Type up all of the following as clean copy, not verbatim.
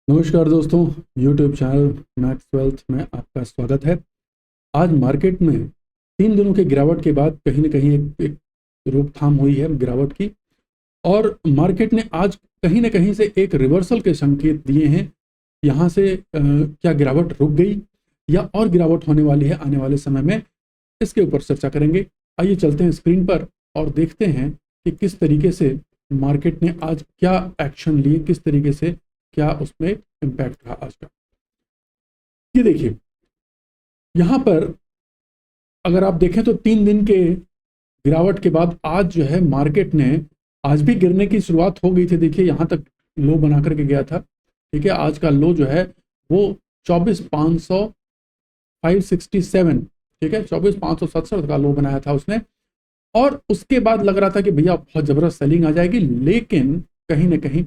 नमस्कार दोस्तों, YouTube channel max wealth में आपका स्वागत है। आज मार्केट में 3 दिनों के गिरावट के बाद कहीं न कहीं एक रोकथाम हुई है गिरावट की, और मार्केट ने आज कहीं न कहीं से एक रिवर्सल के संकेत दिए हैं। यहाँ से क्या गिरावट रुक गई या और गिरावट होने वाली है आने वाले समय में, इसके ऊपर चर्चा करेंगे। आइए चलते हैं स्क्रीन पर और देखते हैं कि किस तरीके से मार्केट ने आज क्या एक्शन लिए, किस तरीके से क्या उसमें इम्पैक्ट रहा आज का। ये देखिए, यहाँ पर अगर आप देखें तो 3 दिन के गिरावट के बाद आज जो है मार्केट ने आज भी गिरने की शुरुआत हो गई थी। देखिए यहाँ तक लो बना करके गया था। ठीक है, आज का लो जो है वो 24,567, ठीक है, 24,567 का लो बनाया था उसने। और उसके बाद लग रहा था कि भैया बहुत जबरदस्त सेलिंग आ जाएगी, लेकिन कहीं ना कहीं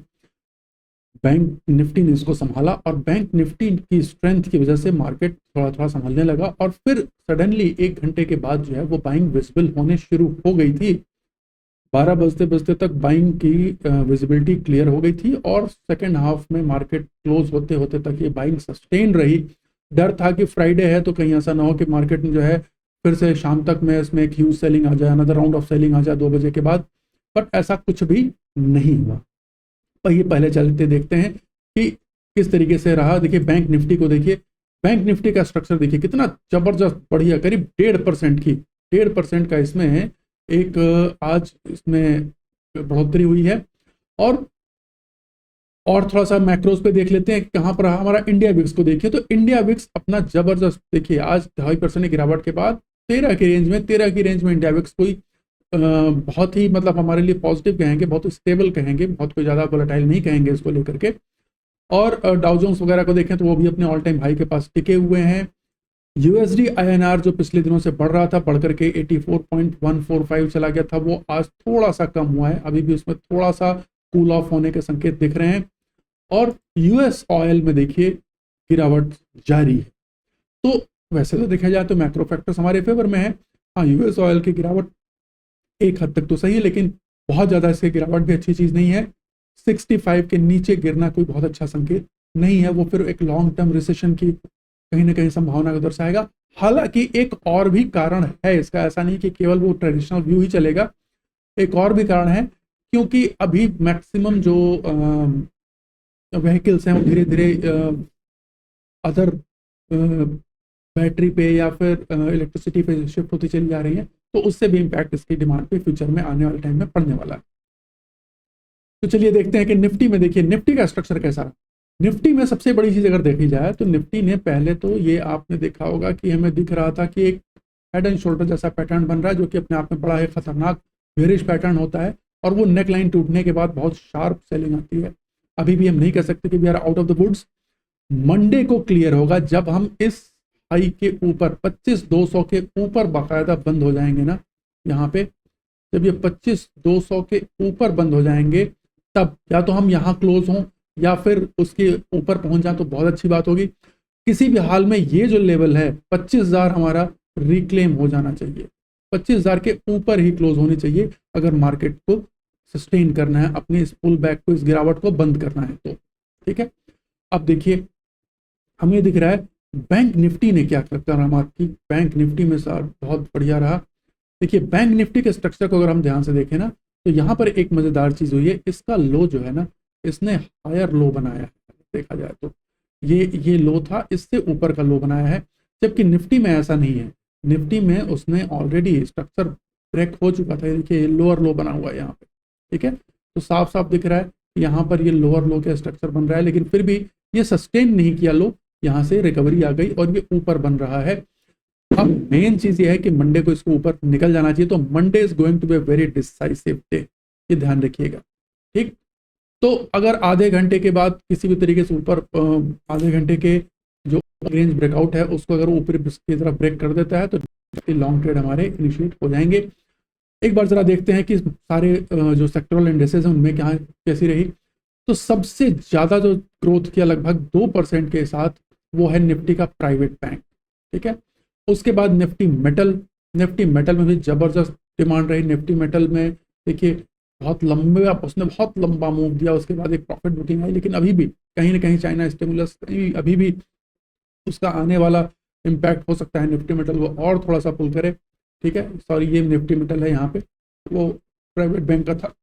बैंक निफ्टी ने इसको संभाला और बैंक निफ्टी की स्ट्रेंथ की वजह से मार्केट थोड़ा थोड़ा संभलने लगा और फिर सडनली 1 घंटे के बाद जो है वो बाइंग विजिबल होने शुरू हो गई थी। 12 बजते बजते तक बाइंग की विजिबिलिटी क्लियर हो गई थी और सेकेंड हाफ में मार्केट क्लोज होते होते तक ये बाइंग सस्टेन रही। डर था कि फ्राइडे है तो कहीं ऐसा ना हो कि मार्केट में जो है फिर से शाम तक में इसमें एक ह्यूज सेलिंग आ जाए, अनदर राउंड ऑफ सेलिंग आ जाए 2 बजे के बाद, बट ऐसा कुछ भी नहीं हुआ। ये पहले चलते देखते हैं कि किस तरीके से रहा। देखिए बैंक निफ्टी को देखिए, बैंक निफ्टी का स्ट्रक्चर देखिए कितना जबरदस्त बढ़िया, करीब 1.5% का इसमें है एक आज इसमें बढ़ोतरी हुई है। और थोड़ा सा मैक्रोज पे देख लेते हैं कहाँ पर हमारा इंडिया विक्स को देखिए, तो इंडिया विक्स अपना जबरदस्त देखिए आज 2.5% की गिरावट के बाद 13 की रेंज में इंडिया विक्स कोई बहुत ही मतलब हमारे लिए पॉजिटिव कहेंगे, बहुत स्टेबल कहेंगे, बहुत कोई ज़्यादा वोलेटाइल नहीं कहेंगे इसको लेकर के। और डाउ जोन्स वगैरह को देखें तो वो भी अपने ऑल टाइम हाई के पास टिके हुए हैं। यूएसडी आईएनआर जो पिछले दिनों से बढ़ रहा था, बढ़ करके 84.145 चला गया था, वो आज थोड़ा सा कम हुआ है, अभी भी उसमें थोड़ा सा कूल ऑफ होने के संकेत दिख रहे हैं। और यूएस ऑयल में देखिए गिरावट जारी है। तो वैसे तो देखा जाए तो मैक्रो फैक्टर्स हमारे फेवर में है। हाँ, यूएस ऑयल की गिरावट एक हद तक तो सही है, लेकिन बहुत ज़्यादा इसकी गिरावट भी अच्छी चीज़ नहीं है। 65 के नीचे गिरना कोई बहुत अच्छा संकेत नहीं है, वो फिर एक लॉन्ग टर्म रिसेशन की कहीं ना कहीं संभावना को दर्शाएगा। हालांकि एक और भी कारण है इसका, ऐसा नहीं कि केवल वो ट्रेडिशनल व्यू ही चलेगा, एक और भी कारण है, क्योंकि अभी मैक्सिमम जो व्हीकल्स हैं वो धीरे धीरे अदर बैटरी पे या फिर इलेक्ट्रिसिटी पे शिफ्ट होती चली जा रही है, तो उससे भी इम्पैक्ट इसकी डिमांड पे फ्यूचर में आने वाले टाइम में पड़ने वाला है। तो चलिए देखते हैं कि निफ्टी में देखिए निफ्टी का स्ट्रक्चर कैसा रहा। निफ्टी में सबसे बड़ी चीज अगर देखी जाए तो निफ्टी ने पहले तो ये आपने देखा होगा कि हमें दिख रहा था कि एक हेड एंड शोल्डर जैसा पैटर्न बन रहा है, जो कि अपने आप में बड़ा ही खतरनाक बेरिश पैटर्न होता है, और वो नेक लाइन टूटने के बाद बहुत शार्प सेलिंग आती है। अभी भी हम नहीं कह सकते कि we are out of the woods. Monday को क्लियर होगा जब हम इस हाई के ऊपर 25,200 के ऊपर बाकायदा बंद हो जाएंगे ना, यहाँ पे जब ये 25,200 के ऊपर बंद हो जाएंगे, तब या तो हम यहाँ क्लोज हों या फिर उसके ऊपर पहुंच जाए तो बहुत अच्छी बात होगी। किसी भी हाल में ये जो लेवल है 25,000 हमारा रिक्लेम हो जाना चाहिए, 25,000 के ऊपर ही क्लोज होनी चाहिए अगर मार्केट को सस्टेन करना है, अपनी इस पुल बैक को, इस गिरावट को बंद करना है तो। ठीक है, अब देखिए हमें दिख रहा है बैंक निफ्टी ने क्या करामात की। बैंक निफ्टी में सर बहुत बढ़िया रहा। देखिए बैंक निफ्टी के स्ट्रक्चर को अगर हम ध्यान से देखें ना, तो यहाँ पर एक मजेदार चीज हुई है, इसका लो जो है ना, इसने हायर लो बनाया है। देखा जाए तो ये लो था, इससे ऊपर का लो बनाया है, जबकि निफ्टी में ऐसा नहीं है। निफ्टी में उसने ऑलरेडी स्ट्रक्चर ब्रेक हो चुका था। देखिए लोअर लो बना हुआ है यहाँ पे। ठीक है, तो साफ साफ दिख रहा है यहाँ पर ये लोअर लो का स्ट्रक्चर बन रहा है, लेकिन फिर भी ये सस्टेन नहीं किया लो, यहाँ से रिकवरी आ गई और ये ऊपर बन रहा है। अब मेन चीज ये है कि मंडे को इसको ऊपर निकल जाना चाहिए, तो Monday is going to be very decisive day, ये ध्यान रखिएगा। ठीक, तो अगर आधे घंटे के बाद किसी भी तरीके से ऊपर आधे घंटे के जो रेंज ब्रेकआउट है उसको अगर ऊपर की तरफ ब्रेक कर देता है तो लॉन्ग ट्रेड हमारे इनिशिएट हो जाएंगे। एक बार जरा देखते हैं कि सारे जो सेक्टरल इंडेसेस हैं उनमें क्या कैसी रही। तो सबसे ज्यादा जो ग्रोथ किया लगभग 2% के साथ वो है निफ्टी का प्राइवेट बैंक। ठीक है, उसके बाद निफ्टी मेटल में भी जबरदस्त डिमांड रही। निफ्टी मेटल में देखिए बहुत लंबे, उसने बहुत लंबा मूव दिया, उसके बाद एक प्रॉफिट बुकिंग आई, लेकिन अभी भी कहीं ना कहीं चाइना स्टिमुलस अभी भी उसका आने वाला इम्पैक्ट हो सकता है निफ्टी मेटल वो और थोड़ा सा पुल करे। ठीक है, सॉरी ये निफ्टी मेटल है, यहाँ पे वो प्राइवेट बैंक का था।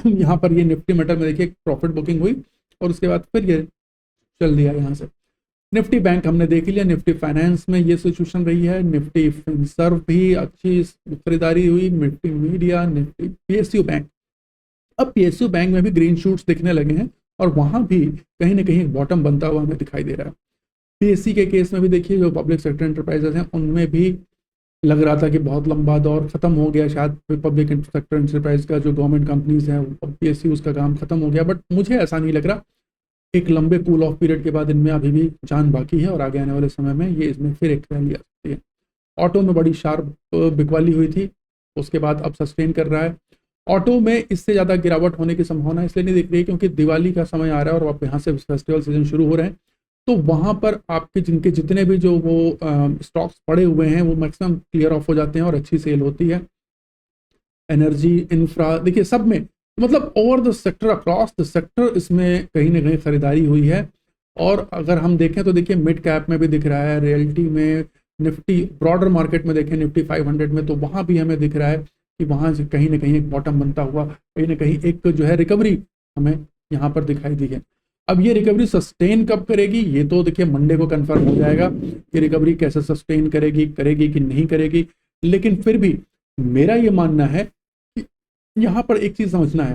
यहाँ पर ये निफ्टी मेटल में देखिए प्रॉफिट बुकिंग हुई और उसके बाद फिर ये चल दिया यहाँ से। निफ्टी बैंक हमने देख लिया, निफ्टी फाइनेंस में ये सिचुएशन रही है, निफ्टी फिनसर्व भी अच्छी खरीदारी हुई, Nifty media, Nifty PSU bank. अब पीएसयू बैंक में भी ग्रीन शूट्स दिखने लगे हैं और वहां भी कहीं ना कहीं बॉटम बनता हुआ हमें दिखाई दे रहा है। पीएससी के केस में भी देखिए जो पब्लिक सेक्टर एंटरप्राइजेस हैं उनमें भी लग रहा था कि बहुत लंबा दौर खत्म हो गया, शायद पब्लिक सेक्टर एंटरप्राइज का जो गवर्नमेंट कंपनीज हैं पीएससी उसका काम खत्म हो गया, बट मुझे ऐसा नहीं लग रहा। एक लंबे कूल ऑफ पीरियड के बाद इनमें अभी भी जान बाकी है और आगे आने वाले समय में ये इसमें फिर एक रैली आ सकती है। ऑटो में बड़ी शार्प बिकवाली हुई थी, उसके बाद अब सस्टेन कर रहा है। ऑटो में इससे ज़्यादा गिरावट होने की संभावना इसलिए नहीं दिख रही क्योंकि दिवाली का समय आ रहा है और अब यहाँ से फेस्टिवल सीजन शुरू हो रहे हैं, तो वहाँ पर आपके जिनके जितने भी जो वो स्टॉक्स पड़े हुए हैं वो मैक्सिमम क्लियर ऑफ हो जाते हैं और अच्छी सेल होती है। एनर्जी, इंफ्रा, देखिए सब में मतलब over the sector, across the sector इसमें कहीं ना कहीं खरीदारी हुई है। और अगर हम देखें तो देखिए मिड कैप में भी दिख रहा है, रियल्टी में, निफ्टी ब्रॉडर मार्केट में देखें निफ्टी 500 में, तो वहाँ भी हमें दिख रहा है कि वहाँ से कहीं ना कहीं एक बॉटम बनता हुआ कहीं ना कहीं एक जो है रिकवरी हमें यहाँ पर दिखाई दी है। अब ये रिकवरी सस्टेन कब करेगी ये तो देखिए मंडे को कंफर्म हो जाएगा कि रिकवरी कैसे सस्टेन करेगी कि नहीं करेगी। लेकिन फिर भी मेरा ये मानना है कि यहाँ पर एक चीज समझना है,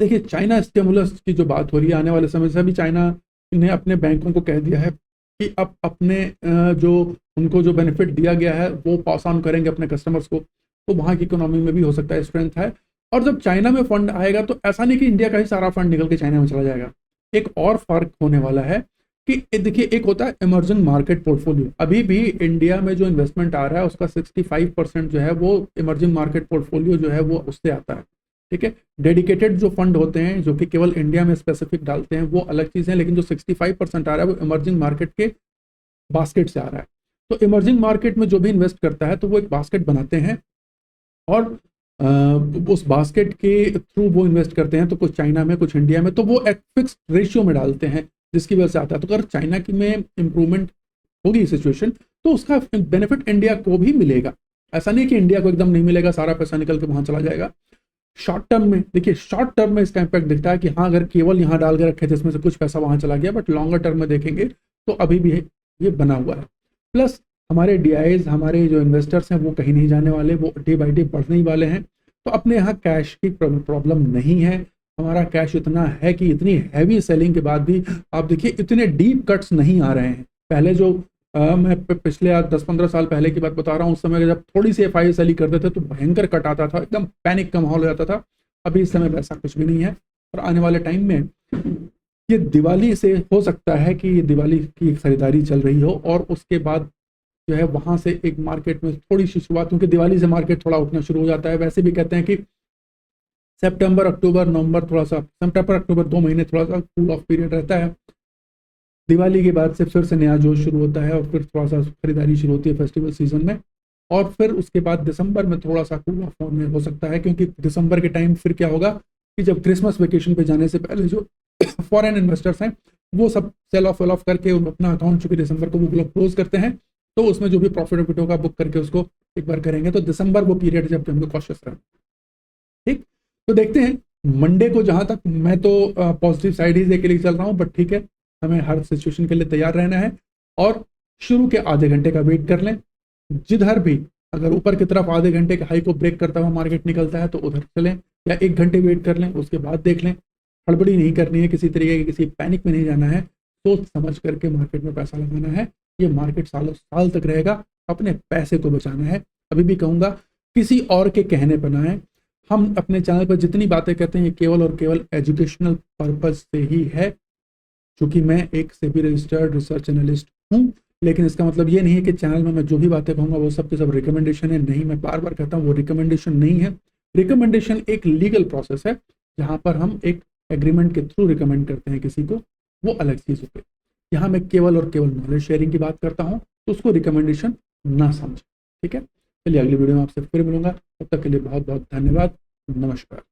देखिए चाइना स्टिमुलस की जो बात हो रही है आने वाले समय से, अभी चाइना ने अपने बैंकों को कह दिया है कि अब अपने जो उनको जो बेनिफिट दिया गया है वो पास ऑन करेंगे अपने कस्टमर्स को, तो वहाँ की इकोनॉमी में भी हो सकता है स्ट्रेंथ है। और जब चाइना में फंड आएगा तो ऐसा नहीं कि इंडिया का ही सारा फंड निकल के चाइना में चला जाएगा। एक और फर्क होने वाला है कि देखिए एक होता है इमर्जिंग मार्केट पोर्टफोलियो, अभी भी इंडिया में जो इन्वेस्टमेंट आ रहा है उसका 65% जो है वो इमर्जिंग मार्केट पोर्टफोलियो जो है वो उससे आता है। ठीक है, डेडिकेटेड जो फंड होते हैं जो कि केवल इंडिया में स्पेसिफिक डालते हैं वो अलग चीज़ है, लेकिन जो 65% आ रहा है वो इमर्जिंग मार्केट के बास्केट से आ रहा है। तो इमर्जिंग मार्केट में जो भी इन्वेस्ट करता है तो वो एक बास्केट बनाते हैं और उस बास्केट के थ्रू वो इन्वेस्ट करते हैं, तो कुछ चाइना में कुछ इंडिया में, तो वो एक फिक्स रेशियो में डालते हैं जिसकी वजह से आता है। तो अगर चाइना की में इम्प्रूवमेंट होगी सिचुएशन तो उसका बेनिफिट इंडिया को भी मिलेगा। ऐसा नहीं कि इंडिया को एकदम नहीं मिलेगा, सारा पैसा निकल के वहां चला जाएगा। शॉर्ट टर्म में देखिए, शॉर्ट टर्म में इसका इम्पैक्ट दिखता है कि हाँ अगर केवल यहाँ डाल के रखे थे इसमें से कुछ पैसा वहां चला गया, बट लॉन्गर टर्म में देखेंगे तो अभी भी ये बना हुआ है। प्लस हमारे डीआईज, हमारे जो इन्वेस्टर्स हैं वो कहीं नहीं जाने वाले, वो डे बाई डे बढ़ने ही वाले हैं। तो अपने यहाँ कैश की प्रॉब्लम नहीं है, हमारा कैश इतना है कि इतनी हैवी सेलिंग के बाद भी आप देखिए इतने डीप कट्स नहीं आ रहे हैं। पहले जो मैं पिछले 10-15 साल पहले की बात बता रहा हूँ, उस समय जब थोड़ी सी एफआई सेलिंग करते थे तो भयंकर कट आता था, एकदम पैनिक का माहौल हो जाता था। अभी इस समय वैसा कुछ भी नहीं है और आने वाले टाइम में ये दिवाली से हो सकता है कि ये दिवाली की खरीदारी चल रही हो और उसके बाद जो है वहां से एक मार्केट में थोड़ी सी शुरुआत, क्योंकि दिवाली से मार्केट थोड़ा उठना शुरू हो जाता है। वैसे भी कहते हैं कि सितंबर, अक्टूबर, नवंबर थोड़ा सा, सितंबर अक्टूबर 2 महीने थोड़ा सा कूल ऑफ पीरियड रहता है। दिवाली के बाद से फिर से नया जोश शुरू होता है और फिर थोड़ा सा खरीदारी शुरू होती है फेस्टिवल सीजन में। और फिर उसके बाद दिसंबर में थोड़ा सा कूल ऑफ होने हो सकता है, क्योंकि दिसंबर के टाइम फिर क्या होगा कि जब क्रिसमस वेकेशन पे जाने से पहले जो फॉरेन इन्वेस्टर्स हैं वो सब सेल ऑफ करके अपना अकाउंट चूंकि दिसंबर को वो क्लोज करते हैं, तो उसमें जो भी प्रॉफिट होगा बुक करके उसको एक बार करेंगे। तो दिसंबर वो पीरियड जब हमको कॉशियस रहें। ठीक, तो देखते हैं मंडे को। जहां तक मैं तो पॉजिटिव साइड ही के लिए चल रहा हूं, बट ठीक है, हमें हर सिचुएशन के लिए तैयार रहना है और शुरू के आधे घंटे का वेट कर लें। जिधर भी अगर ऊपर की तरफ आधे घंटे के हाई को ब्रेक करता हुआ मार्केट निकलता है तो उधर चलें, या 1 घंटे वेट कर लें, उसके बाद देख लें। हड़बड़ी नहीं करनी है, किसी तरीके की किसी पैनिक में नहीं जाना है, सोच समझ करके मार्केट में पैसा लगाना है। ये मार्केट सालों साल तक रहेगा, अपने पैसे को बचाना है। अभी भी कहूँगा किसी और के कहने पर ना आए। हम अपने चैनल पर जितनी बातें कहते हैं ये केवल और केवल एजुकेशनल पर्पज से ही है, क्योंकि मैं एक सेबी रजिस्टर्ड रिसर्च एनालिस्ट हूँ। लेकिन इसका मतलब ये नहीं है कि चैनल में मैं जो भी बातें कहूँगा वो सब के सब रिकमेंडेशन है। नहीं, मैं बार बार कहता हूँ वो रिकमेंडेशन नहीं है। रिकमेंडेशन एक लीगल प्रोसेस है जहाँ पर हम एक एग्रीमेंट के थ्रू रिकमेंड करते हैं किसी को, वो अलग चीज़ होती है। यहाँ मैं केवल और केवल नॉलेज शेयरिंग की बात करता हूँ, तो उसको रिकमेंडेशन ना समझें। ठीक है, चलिए अगली वीडियो में आपसे फिर मिलूंगा, तब तक के लिए बहुत बहुत धन्यवाद। नमस्कार।